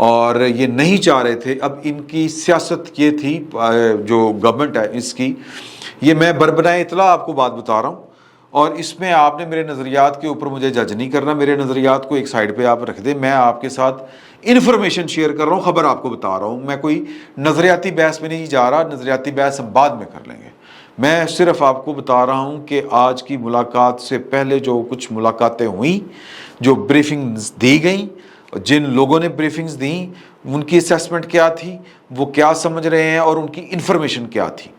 اور یہ نہیں چاہ رہے تھے. اب ان کی سیاست یہ تھی جو گورنمنٹ ہے اس کی, یہ میں بربنائے اطلاع آپ کو بات بتا رہا ہوں, اور اس میں آپ نے میرے نظریات کے اوپر مجھے جج نہیں کرنا. میرے نظریات کو ایک سائڈ پہ آپ رکھ دیں. میں آپ کے ساتھ انفارمیشن شیئر کر رہا ہوں, خبر آپ کو بتا رہا ہوں. میں کوئی نظریاتی بحث میں نہیں جا رہا, نظریاتی بحث ہم بعد میں کر لیں گے. میں صرف آپ کو بتا رہا ہوں کہ آج کی ملاقات سے پہلے جو کچھ ملاقاتیں ہوئیں, جو بریفنگز دی گئیں, جن لوگوں نے بریفنگز دیں ان کی اسیسمنٹ کیا تھی, وہ کیا سمجھ رہے ہیں, اور ان کی انفارمیشن کیا تھی,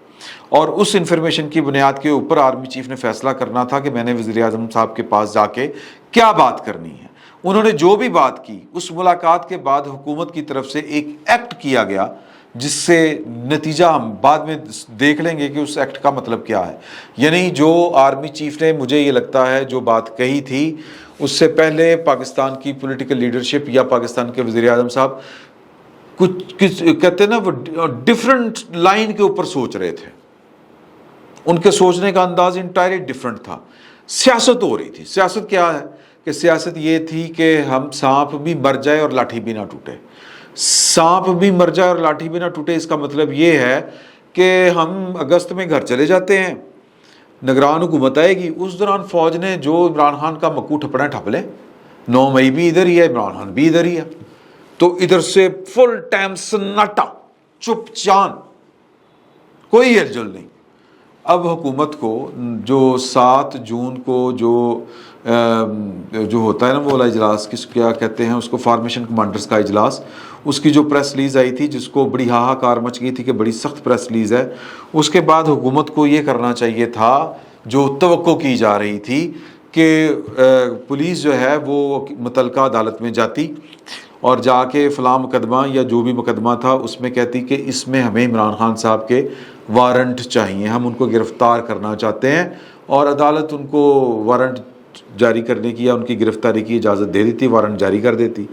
اور اس انفارمیشن کی بنیاد کے اوپر آرمی چیف نے فیصلہ کرنا تھا کہ میں نے وزیر اعظم صاحب کے پاس جا کے کیا بات کرنی ہے. انہوں نے جو بھی بات کی, اس ملاقات کے بعد حکومت کی طرف سے ایک ایکٹ کیا گیا, جس سے نتیجہ ہم بعد میں دیکھ لیں گے کہ اس ایکٹ کا مطلب کیا ہے. یعنی جو آرمی چیف نے, مجھے یہ لگتا ہے جو بات کہی تھی, اس سے پہلے پاکستان کی پولیٹیکل لیڈرشپ یا پاکستان کے وزیر اعظم صاحب کچھ کہتے ہیں نا, وہ ڈفرنٹ لائن کے اوپر سوچ رہے تھے. ان کے سوچنے کا انداز انٹائرلی ڈفرنٹ تھا. سیاست ہو رہی تھی. سیاست کیا ہے کہ سیاست یہ تھی کہ ہم سانپ بھی مر جائے اور لاٹھی بھی نہ ٹوٹے. سانپ بھی مر جائے اور لاٹھی بھی نہ ٹوٹے, اس کا مطلب یہ ہے کہ ہم اگست میں گھر چلے جاتے ہیں, نگران حکومت آئے گی, اس دوران فوج نے جو عمران خان کا مکو ٹھپنا ٹھپ لے. 9 مئی بھی ادھر ہی ہے, عمران خان بھی ادھر ہی ہے, تو ادھر سے فل ٹائم سناٹا, چپ چان, کوئی ہل جل نہیں. اب حکومت کو جو 7 جون کو جو ہوتا ہے نا وہ والا اجلاس, کیا کہتے ہیں اس کو, فارمیشن کمانڈرز کا اجلاس, اس کی جو پریس ریلیز آئی تھی جس کو بڑی ہاہاکار مچ گئی تھی کہ بڑی سخت پریس ریلیز ہے, اس کے بعد حکومت کو یہ کرنا چاہیے تھا جو توقع کی جا رہی تھی کہ پولیس جو ہے وہ متعلقہ عدالت میں جاتی اور جا کے فلاں مقدمہ یا جو بھی مقدمہ تھا اس میں کہتی کہ اس میں ہمیں عمران خان صاحب کے وارنٹ چاہیے, ہم ان کو گرفتار کرنا چاہتے ہیں, اور عدالت ان کو وارنٹ جاری کرنے کی یا ان کی گرفتاری کی اجازت دے دیتی, وارنٹ جاری کر دیتی.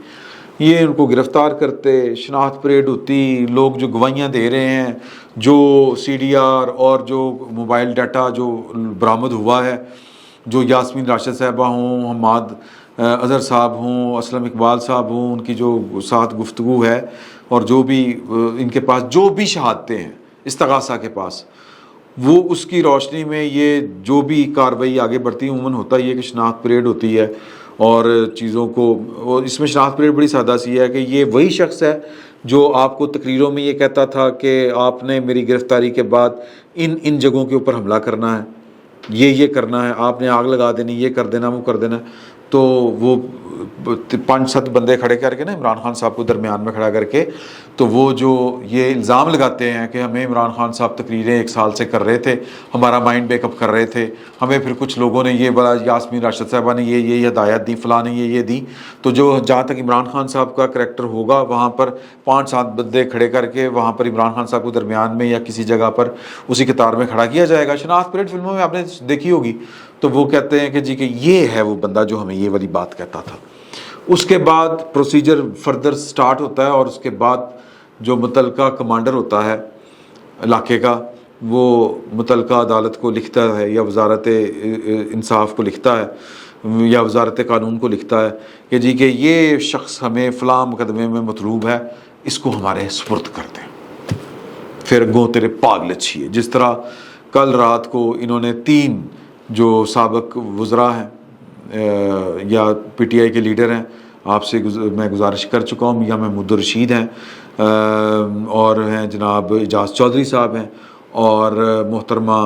یہ ان کو گرفتار کرتے, شناخت پریڈ ہوتی, لوگ جو گواہیاں دے رہے ہیں, جو CDR اور جو موبائل ڈیٹا جو برآمد ہوا ہے, جو یاسمین راشد صاحبہ ہوں, حماد اظہر صاحب ہوں, اسلم اقبال صاحب ہوں, ان کی جو ساتھ گفتگو ہے, اور جو بھی ان کے پاس جو بھی شہادتیں ہیں استغاثہ کے پاس, وہ اس کی روشنی میں یہ جو بھی کارروائی آگے بڑھتی ہے, عموماً ہوتا یہ کہ شناخت پریڈ ہوتی ہے اور چیزوں کو, اور اس میں شناخت پریڈ بڑی سادہ سی ہے کہ یہ وہی شخص ہے جو آپ کو تقریروں میں یہ کہتا تھا کہ آپ نے میری گرفتاری کے بعد ان جگہوں کے اوپر حملہ کرنا ہے, یہ کرنا ہے, آپ نے آگ لگا دینی, یہ کر دینا, وہ کر دینا. تو وہ 5-7 بندے کھڑے کر کے نا عمران خان صاحب کو درمیان میں کھڑا کر کے, تو وہ جو یہ الزام لگاتے ہیں کہ ہمیں عمران خان صاحب تقریریں 1 سال سے کر رہے تھے, ہمارا مائنڈ بیک اپ کر رہے تھے, ہمیں پھر کچھ لوگوں نے یہ بڑا, یاسمین راشد صاحبہ نے یہ ہدایت دی, فلاں نے یہ دی. تو جو جہاں تک عمران خان صاحب کا کریکٹر ہوگا وہاں پر 5-7 بندے کھڑے کر کے وہاں پر عمران خان صاحب کو درمیان میں یا کسی جگہ پر اسی قطار میں کھڑا کیا جائے گا. شناخت پریڈ فلموں میں آپ نے دیکھی ہوگی, تو وہ کہتے ہیں کہ جی کہ یہ ہے وہ بندہ جو ہمیں یہ والی بات کہتا تھا. اس کے بعد پروسیجر فردر سٹارٹ ہوتا ہے, اور اس کے بعد جو متعلقہ کمانڈر ہوتا ہے علاقے کا, وہ متعلقہ عدالت کو لکھتا ہے یا وزارت انصاف کو لکھتا ہے یا وزارت قانون کو لکھتا ہے کہ جی کہ یہ شخص ہمیں فلاں مقدمے میں مطلوب ہے, اس کو ہمارے سپرد کر دیں, پھر گو تیرے پاگ لچھی ہے. جس طرح کل رات کو انہوں نے 3 جو سابق وزراء ہیں یا PTI کے لیڈر ہیں, آپ سے میں گزارش کر چکا ہوں, میاں محمود الرشید ہیں, اور ہیں جناب اعجاز چودھری صاحب ہیں, اور محترمہ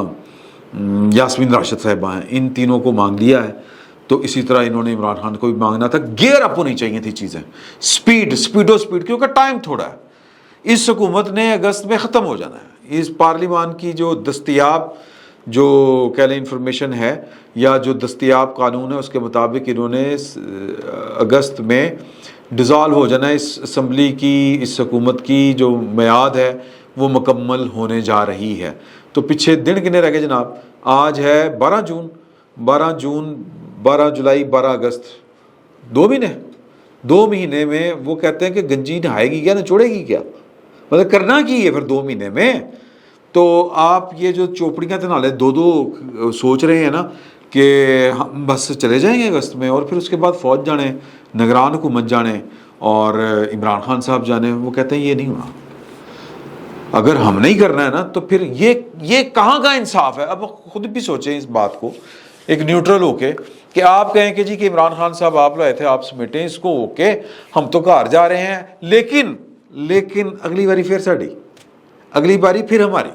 یاسمین راشد صاحبہ ہیں, ان تینوں کو مانگ لیا ہے. تو اسی طرح انہوں نے عمران خان کو بھی مانگنا تھا. گیئر اپ ہونی چاہیے تھی چیزیں, سپیڈ, کیونکہ ٹائم تھوڑا ہے. اس حکومت نے اگست میں ختم ہو جانا ہے. اس پارلیمان کی جو دستیاب جو کہہ لیں انفارمیشن ہے یا جو دستیاب قانون ہے, اس کے مطابق انہوں نے اگست میں ڈیزالو ہو جانا ہے. اس اسمبلی کی, اس حکومت کی جو میعاد ہے وہ مکمل ہونے جا رہی ہے. تو پیچھے دن کتنے رہ گئے جناب؟ آج ہے 12 جون, 12 جولائی, 12 اگست, 2 مہینے. 2 مہینے میں وہ کہتے ہیں کہ گنجی نہائے گی کیا, نہ چھوڑے گی کیا, مطلب کرنا کی ہے پھر 2 مہینے میں. تو آپ یہ جو چوپڑیاں تنالے 2 سوچ رہے ہیں نا کہ ہم بس چلے جائیں گے اگست میں, اور پھر اس کے بعد فوج جانے, نگران حکومت جانے, اور عمران خان صاحب جانے، وہ کہتے ہیں یہ نہیں ہونا. اگر ہم نہیں کرنا ہے نا تو پھر یہ کہاں کا انصاف ہے؟ اب خود بھی سوچیں اس بات کو ایک نیوٹرل ہو کے، کہ آپ کہیں کہ جی کہ عمران خان صاحب آپ لائے تھے، آپ سمیٹیں اس کو، اوکے ہم تو گھر جا رہے ہیں، لیکن اگلی باری پھر ساڑی، اگلی باری پھر ہماری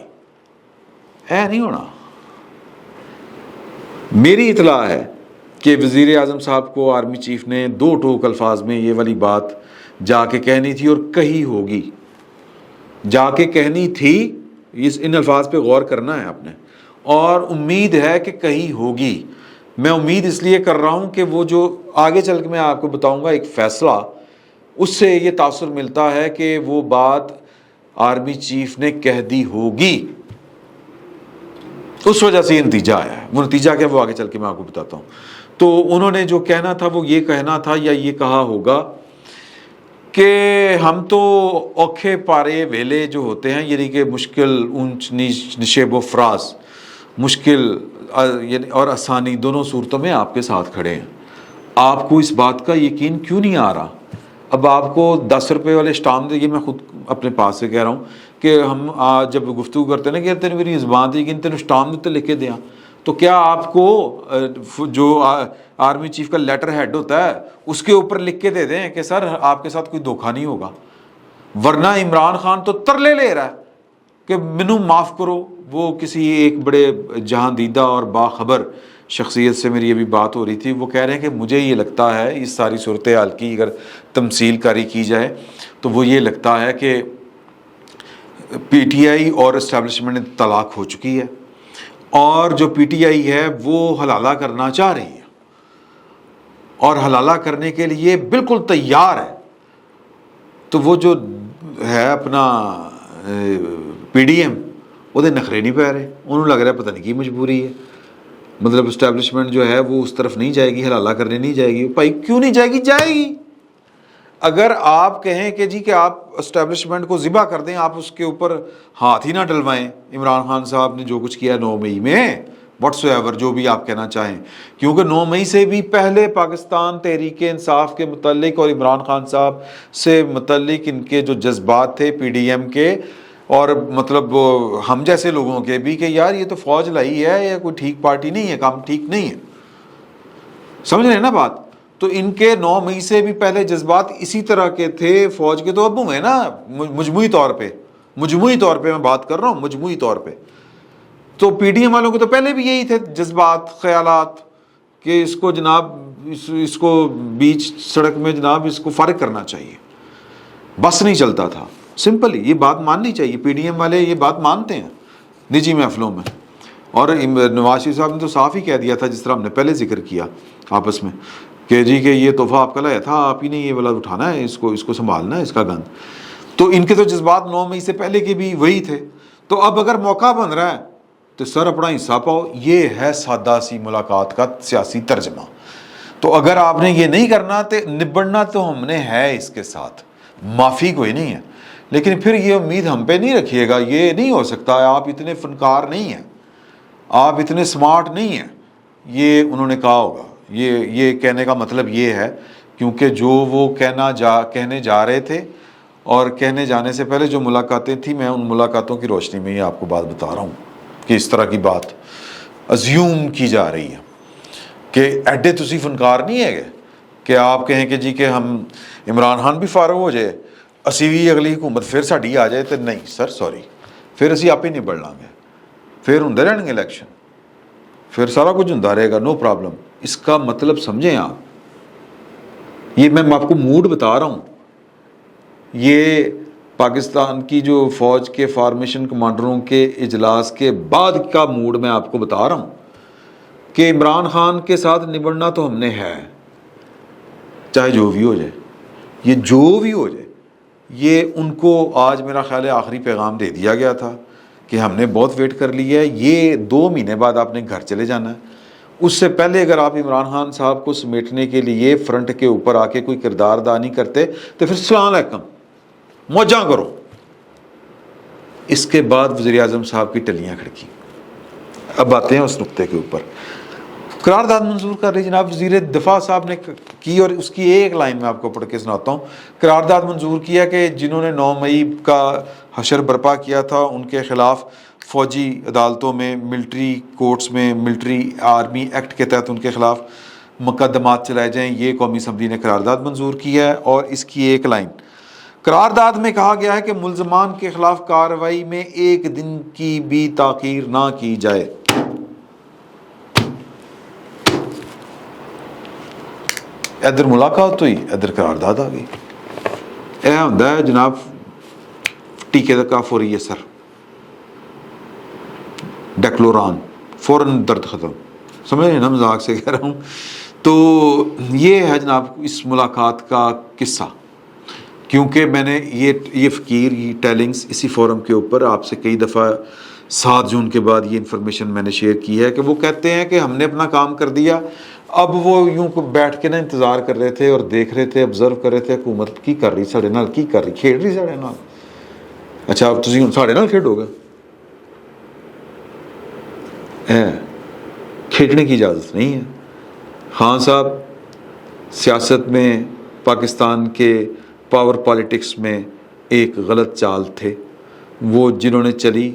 ہے نہیں ہونا. میری اطلاع ہے کہ وزیر اعظم صاحب کو آرمی چیف نے 2 ٹوک الفاظ میں یہ والی بات جا کے کہنی تھی، اور کہی ہوگی، جا کے کہنی تھی. ان الفاظ پہ غور کرنا ہے آپ نے، اور امید ہے کہ کہی ہوگی. میں امید اس لیے کر رہا ہوں کہ وہ جو آگے چل کے میں آپ کو بتاؤں گا ایک فیصلہ، اس سے یہ تاثر ملتا ہے کہ وہ بات آرمی چیف نے کہہ دی ہوگی، اس وجہ سے یہ نتیجہ آیا ہے. وہ نتیجہ کیا وہ آگے چل کے میں آپ کو بتاتا ہوں. تو انہوں نے جو کہنا تھا وہ یہ کہنا تھا، یا یہ کہا ہوگا کہ ہم تو اوکھے پارے ویلے جو ہوتے ہیں، یعنی کہ مشکل اونچ نیچ نشیب و فراز، مشکل اور آسانی دونوں صورتوں میں آپ کے ساتھ کھڑے ہیں. آپ کو اس بات کا یقین کیوں نہیں آ رہا؟ اب آپ کو 10 روپے والے اسٹامپ دے، یہ میں خود اپنے پاس سے کہہ رہا ہوں کہ ہم جب گفتگو کرتے ہیں نا کہ تینے میری زبان تھی کہ تینوں اسٹامپ دیتے لکھ کے دیا، تو کیا آپ کو جو آرمی چیف کا لیٹر ہیڈ ہوتا ہے اس کے اوپر لکھ کے دے دیں کہ سر آپ کے ساتھ کوئی دھوکہ نہیں ہوگا؟ ورنہ عمران خان تو ترلے لے رہا ہے کہ منو معاف کرو. وہ کسی ایک بڑے جہاں دیدہ اور باخبر شخصیت سے میری ابھی بات ہو رہی تھی، وہ کہہ رہے ہیں کہ مجھے یہ لگتا ہے اس ساری صورتحال کی اگر تمثیل کاری کی جائے تو وہ یہ لگتا ہے کہ پی ٹی آئی اور اسٹیبلشمنٹ طلاق ہو چکی ہے، اور جو پی ٹی آئی ہے وہ حلالہ کرنا چاہ رہی ہے، اور حلالہ کرنے کے لیے بالکل تیار ہے. تو وہ جو ہے اپنا پی ڈی ایم، وہ نخرے نہیں پہ رہے، انہوں لگ رہا ہے پتہ نہیں کی مجبوری ہے. مطلب اسٹیبلشمنٹ جو ہے وہ اس طرف نہیں جائے گی، حلالہ کرنے نہیں جائے گی. بھائی کیوں نہیں جائے گی؟ جائے گی. اگر آپ کہیں کہ جی کہ آپ اسٹیبلشمنٹ کو ذبح کر دیں، آپ اس کے اوپر ہاتھ ہی نہ ڈلوائیں، عمران خان صاحب نے جو کچھ کیا 9 مئی میں، واٹس ایور جو بھی آپ کہنا چاہیں، کیونکہ 9 مئی سے بھی پہلے پاکستان تحریک انصاف کے متعلق اور عمران خان صاحب سے متعلق ان کے جو جذبات تھے پی ڈی ایم کے، اور مطلب ہم جیسے لوگوں کے بھی، کہ یار یہ تو فوج لائی ہے، یہ کوئی ٹھیک پارٹی نہیں ہے، کام ٹھیک نہیں ہے. سمجھ رہے ہیں نا بات؟ تو ان کے 9 مئی سے بھی پہلے جذبات اسی طرح کے تھے فوج کے. تو اب ہوئے نا مجموعی طور پہ میں بات کر رہا ہوں، مجموعی طور پہ. تو پی ڈی ایم والوں کے تو پہلے بھی یہی تھے جذبات، خیالات، کہ اس کو جناب اس کو بیچ سڑک میں جناب اس کو فارغ کرنا چاہیے. بس نہیں چلتا تھا. سمپل ہی یہ بات ماننی چاہیے. پی ڈی ایم والے یہ بات مانتے ہیں نجی محفلوں میں. اور نواز شریف صاحب نے تو صاف ہی کہہ دیا تھا، جس طرح ہم نے پہلے ذکر کیا آپس میں، کہ جی کہ یہ تحفہ آپ کا لایا تھا، آپ ہی نے یہ والا اٹھانا ہے، اس کو سنبھالنا ہے، اس کا گند. تو ان کے تو جذبات 9 مئی سے پہلے کے بھی وہی تھے. تو اب اگر موقع بن رہا ہے تو سر اپنا حصہ پاؤ. یہ ہے سادہ سی ملاقات کا سیاسی ترجمہ. تو اگر آپ نے یہ نہیں کرنا تو نبڑنا تو ہم نے ہے اس کے ساتھ، معافی کوئی نہیں ہے. لیکن پھر یہ امید ہم پہ نہیں رکھیے گا. یہ نہیں ہو سکتا، آپ اتنے فنکار نہیں ہیں، آپ اتنے سمارٹ نہیں ہیں. یہ انہوں نے کہا ہوگا. یہ کہنے کا مطلب یہ ہے، کیونکہ جو وہ کہنے جا رہے تھے، اور کہنے جانے سے پہلے جو ملاقاتیں تھیں، میں ان ملاقاتوں کی روشنی میں یہ آپ کو بات بتا رہا ہوں کہ اس طرح کی بات ازیوم کی جا رہی ہے کہ ایڈے تسی فنکار نہیں ہے کہ آپ کہیں کہ جی کہ ہم عمران خان بھی فارغ ہو جائے، اسی بھی اگلی حکومت پھر ساڈی آ جائے. تو نہیں سر، سوری، پھر اسی آپ ہی نہیں بڑھ لیں گے، پھر ہوں رہن گے الیکشن، پھر سارا کچھ ہوں رہے گا، نو پرابلم. اس کا مطلب سمجھیں آپ. یہ میں آپ کو موڈ بتا رہا ہوں. یہ پاکستان کی جو فوج کے فارمیشن کمانڈروں کے اجلاس کے بعد کا موڈ میں آپ کو بتا رہا ہوں کہ عمران خان کے ساتھ نبڑنا تو ہم نے ہے، چاہے جو بھی ہو جائے. یہ جو بھی ہو جائے، یہ ان کو آج میرا خیال ہے آخری پیغام دے دیا گیا تھا کہ ہم نے بہت ویٹ کر لی ہے. یہ 2 مہینے بعد آپ نے گھر چلے جانا ہے. اس سے پہلے اگر آپ عمران خان صاحب کو سمیٹنے کے لیے فرنٹ کے اوپر آ کے کوئی کردار ادا نہیں کرتے تو پھر السلام علیکم، موجاں کرو. اس کے بعد وزیر اعظم صاحب کی ٹلیاں کھڑکی. اب آتے ہیں اس نقطے کے اوپر. قرارداد منظور کر رہی جناب وزیر دفاع صاحب نے کی، اور اس کی ایک لائن میں آپ کو پڑھ کے سناتا ہوں. قرارداد منظور کیا کہ جنہوں نے 9 مئی کا حشر برپا کیا تھا ان کے خلاف فوجی عدالتوں میں، ملٹری کورٹس میں، ملٹری آرمی ایکٹ کے تحت ان کے خلاف مقدمات چلائے جائیں. یہ قومی اسمبلی نے قرارداد منظور کیا ہے. اور اس کی ایک لائن قرارداد میں کہا گیا ہے کہ ملزمان کے خلاف کارروائی میں 1 دن کی بھی تاخیر نہ کی جائے. ادھر ملاقات ہوئی، ادھر قرارداد آ گئی. یہ ہوتا ہے جناب ٹیکے کا فوری اثر، ڈیکلوران فوراً درد ختم. سمجھ رہے نا، مذاق سے کہہ رہا ہوں. تو یہ ہے جناب اس ملاقات کا قصہ. کیونکہ میں نے یہ فقیر یہ ٹیلنگز اسی فورم کے اوپر آپ سے کئی دفعہ 7 جون کے بعد یہ انفارمیشن میں نے شیئر کی ہے کہ وہ کہتے ہیں کہ ہم نے اپنا کام کر دیا. اب وہ یوں کو بیٹھ کے نا انتظار کر رہے تھے اور دیکھ رہے تھے، آبزرو کر رہے تھے حکومت کی کر رہی ساڑے نال، کی کر رہی، کھیڈ رہی ساڑے نال. اچھا اب تسی ساڑے نال کھیڈو گے؟ کھیڈنے کی اجازت نہیں ہے. خان صاحب سیاست میں، پاکستان کے پاور پالیٹکس میں ایک غلط چال تھے. وہ جنہوں نے چلی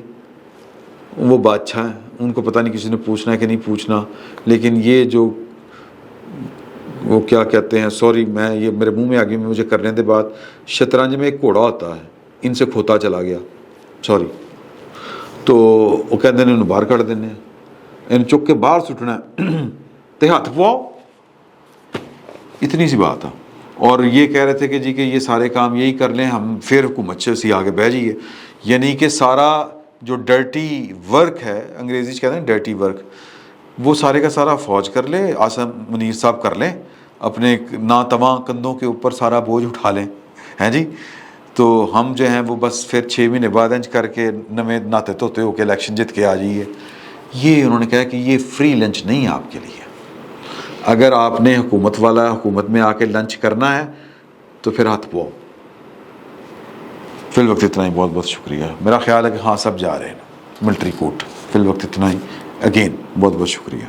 وہ بادشاہ ہیں، ان کو پتہ نہیں کسی نے پوچھنا ہے کہ نہیں پوچھنا. لیکن یہ جو وہ کیا کہتے ہیں، سوری میں یہ میرے منہ میں آگے میں مجھے کرنے دے بات، شطرنج میں ایک گھوڑا ہوتا ہے، ان سے کھوتا چلا گیا، سوری، تو وہ کہتے ہیں انہوں باہر کڑ دینے، ان چک کے باہر سٹنا تے ہاتھ پواؤ. اتنی سی بات ہے. اور یہ کہہ رہے تھے کہ جی کہ یہ سارے کام یہی کر لیں ہم، پھر حکومت سے آگے بہ جائیے. یعنی کہ سارا جو ڈرٹی ورک ہے، انگریزی کہتے ہیں ڈرٹی ورک، وہ سارے کا سارا فوج کر لے، آصم منیر صاحب کر لیں، اپنے ناتواں کندھوں کے اوپر سارا بوجھ اٹھا لیں، ہیں جی. تو ہم جو ہیں وہ بس پھر 6 مہینے بعد انج کر کے نویں ناتے دھوتے ہو کے الیکشن جیت کے آ جائیے. یہ انہوں نے کہا کہ یہ فری لنچ نہیں ہے آپ کے لیے. اگر آپ نے حکومت والا حکومت میں آ کے لنچ کرنا ہے تو پھر ہاتھ پواؤ. فی الوقت اتنا ہی. بہت بہت شکریہ. میرا خیال ہے کہ ہاں سب جا رہے ہیں ملٹری کورٹ. فی الوقت اتنا ہی. اگین بہت بہت شکریہ.